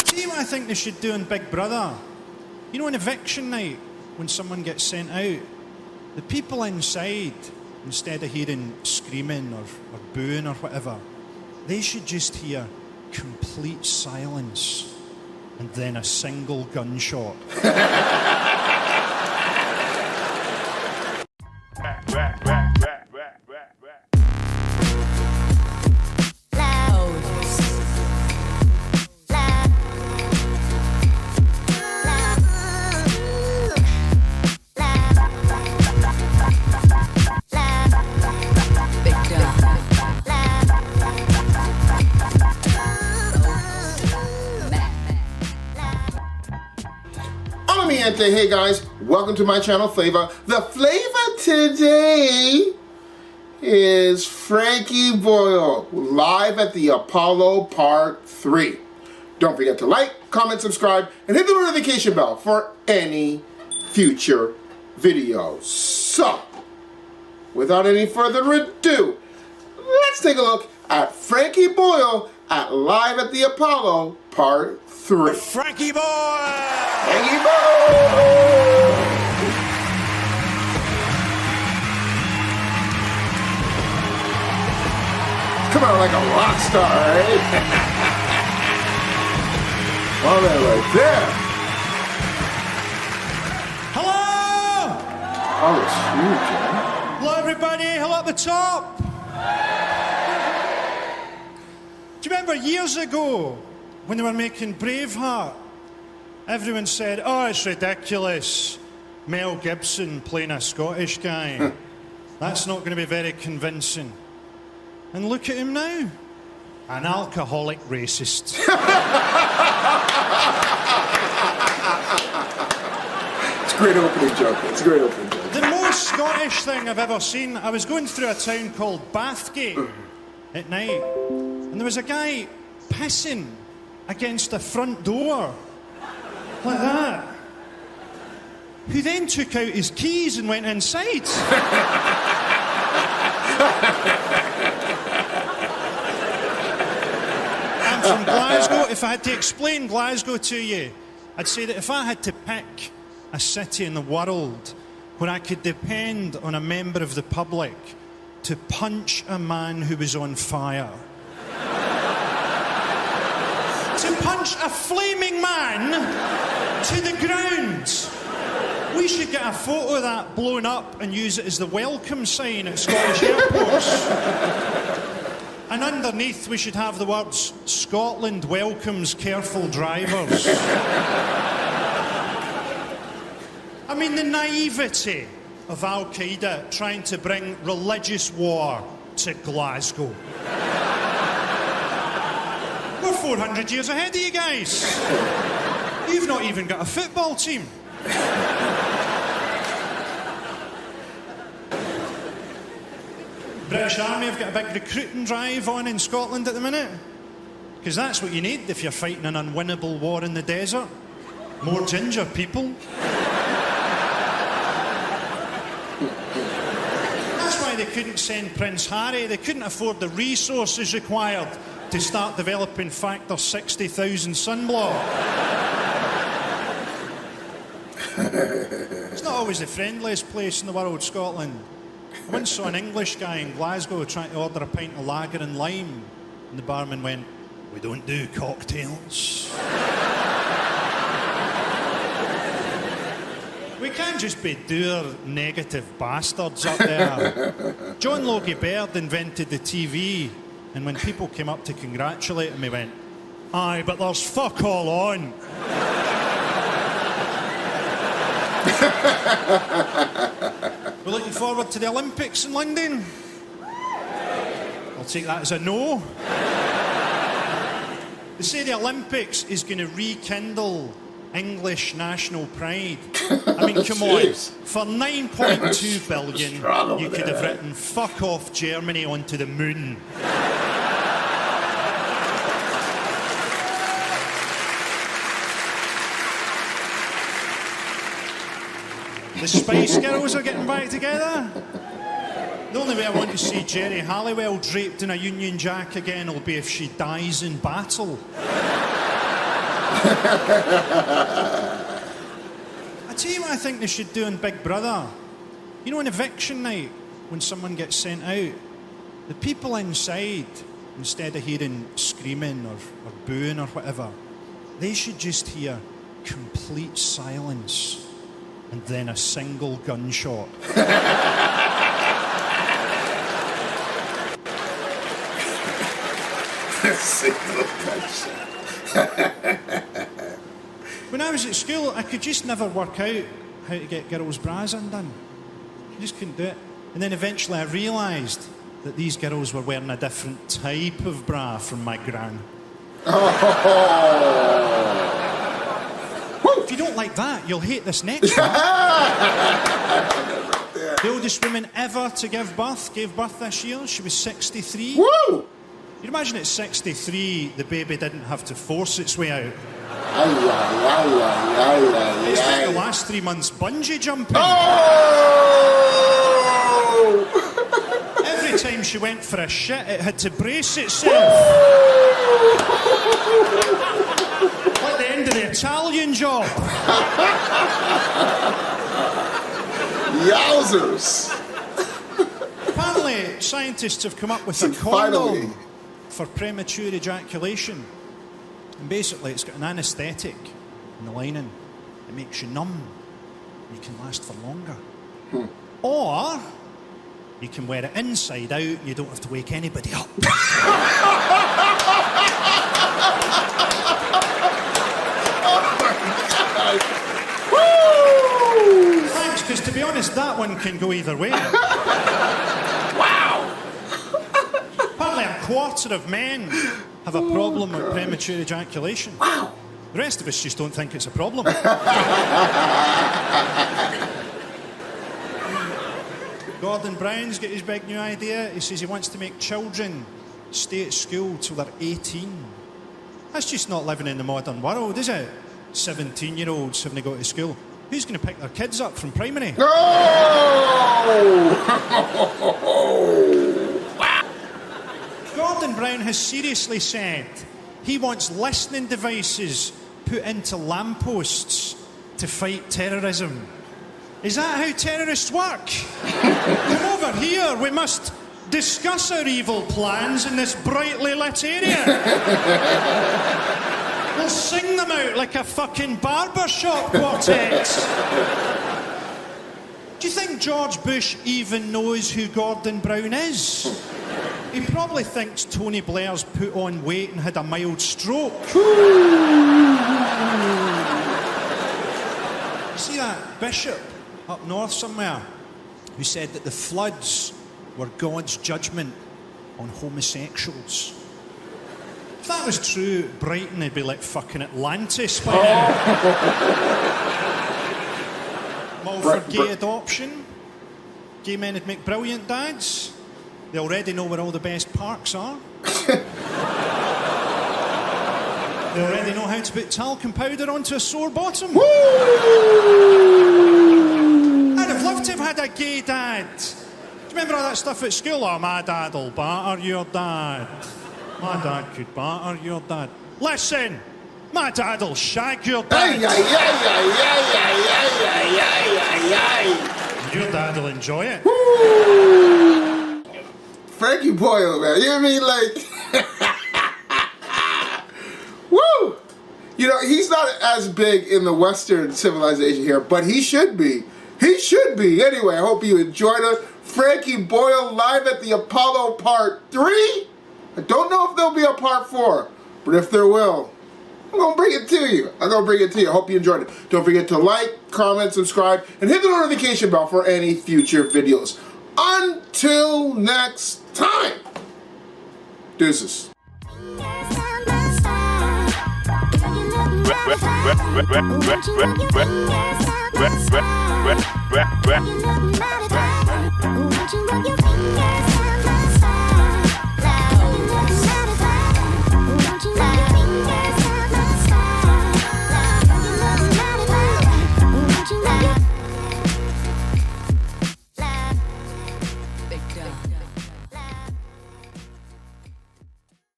See what I think they should do in Big Brother? You know, on eviction night, when someone gets sent out, the people inside, instead of hearing screaming or booing or whatever, they should just hear complete silence and then a single gunshot. Hey guys, welcome to my channel, Phlava. The flavor today is Frankie Boyle, live at the Apollo Part 3. Don't forget to like, comment, subscribe, and hit the notification bell for any future videos. So, without any further ado, let's take a look at Frankie Boyle at Live at the Apollo Part 3. Frankie Boyle! Frankie Boyle! Come out like a rock star, right? Oh, man, right there. Hello! Oh, it's huge, eh? Hello, everybody. Hello at the top. Do you remember years ago when they were making Braveheart? Everyone said, oh, it's ridiculous. Mel Gibson playing a Scottish guy. That's not going to be very convincing. And look at him now. An alcoholic racist. It's a great opening joke. It's a great opening joke. The most Scottish thing I've ever seen, I was going through a town called Bathgate at night, and there was a guy pissing against the front door. Like that. Who then took out his keys and went inside. I'm from Glasgow. If I had to explain Glasgow to you, I'd say that if I had to pick a city in the world where I could depend on a member of the public to punch a man who was on fire, to punch a flaming man to the ground. We should get a photo of that blown up and use it as the welcome sign at Scottish airports. And underneath we should have the words, Scotland welcomes careful drivers. I mean, the naivety of Al-Qaeda trying to bring religious war to Glasgow. We're 400 years ahead of you guys. You've not even got a football team. British Army have got a big recruiting drive on in Scotland at the minute. Because that's what you need if you're fighting an unwinnable war in the desert. More ginger people. That's why they couldn't send Prince Harry. They couldn't afford the resources required to start developing Factor 60,000 sunblock. It's not always the friendliest place in the world, Scotland. I once saw an English guy in Glasgow trying to order a pint of lager and lime, and the barman went, "We don't do cocktails." We can't just be dour, negative bastards up there. John Logie Baird invented the TV, and when people came up to congratulate him, he went, "Aye, but there's fuck all on." We're looking forward to the Olympics in London. I'll take that as a no. They say the Olympics is going to rekindle English national pride. I mean, come on. For 9.2 billion, you could have written "fuck off Germany" onto the moon. The Spice Girls are getting back together. The only way I want to see Jerry Halliwell draped in a Union Jack again will be if she dies in battle. I tell you what I think they should do in Big Brother. You know, on eviction night, when someone gets sent out, the people inside, instead of hearing screaming or booing or whatever, they should just hear complete silence and then a single gunshot. A single gunshot. When I was at school, I could just never work out how to get girls' bras undone. I just couldn't do it. And then eventually I realised that these girls were wearing a different type of bra from my gran. Oh. If you don't like that, you'll hate this next one. The oldest woman ever to give birth gave birth this year. She was 63. Woo! You'd imagine at 63, the baby didn't have to force its way out. They spent the last 3 months bungee jumping. Oh! Every time she went for a shit, it had to brace itself. Like the end of the Italian Job. Yowzers! Apparently, scientists have come up with a condom for premature ejaculation. And basically, it's got an anaesthetic in the lining. It makes you numb. You can last for longer. Or you can wear it inside out. You don't have to wake anybody up. Woo! Thanks, because to be honest, that one can go either way. Wow! Apparently, a quarter of men have a problem with premature ejaculation. Wow! The rest of us just don't think it's a problem. Gordon Brown's got his big new idea. He says he wants to make children stay at school till they're 18. That's just not living in the modern world, is it? 17-year-olds having to go to school. Who's going to pick their kids up from primary? No! Gordon Brown has seriously said he wants listening devices put into lampposts to fight terrorism. Is that how terrorists work? Come over here, we must discuss our evil plans in this brightly lit area. We'll sing them out like a fucking barbershop quartet. Do you think George Bush even knows who Gordon Brown is? He probably thinks Tony Blair's put on weight and had a mild stroke. See that bishop up north somewhere who said that the floods were God's judgment on homosexuals? If that was true, Brighton would be like fucking Atlantis by now. I'm all for gay adoption. Gay men would make brilliant dads. They already know where all the best parks are. They already know how to put talcum powder onto a sore bottom. Woo! I'd have loved to have had a gay dad. Do you remember all that stuff at school? Oh, my dad'll batter your dad. My dad could batter your dad. Listen, my dad'll shag your dad. Your dad'll enjoy it. Woo! Frankie Boyle, man. You know what I mean? Like, woo! You know, he's not as big in the Western civilization here, but he should be. He should be. Anyway, I hope you enjoyed it. Frankie Boyle live at the Apollo Part 3. I don't know if there'll be a Part 4, but if there will, I'm going to bring it to you. I hope you enjoyed it. Don't forget to like, comment, subscribe, and hit the notification bell for any future videos. Until next time. Deuces. Won't you rub your fingers?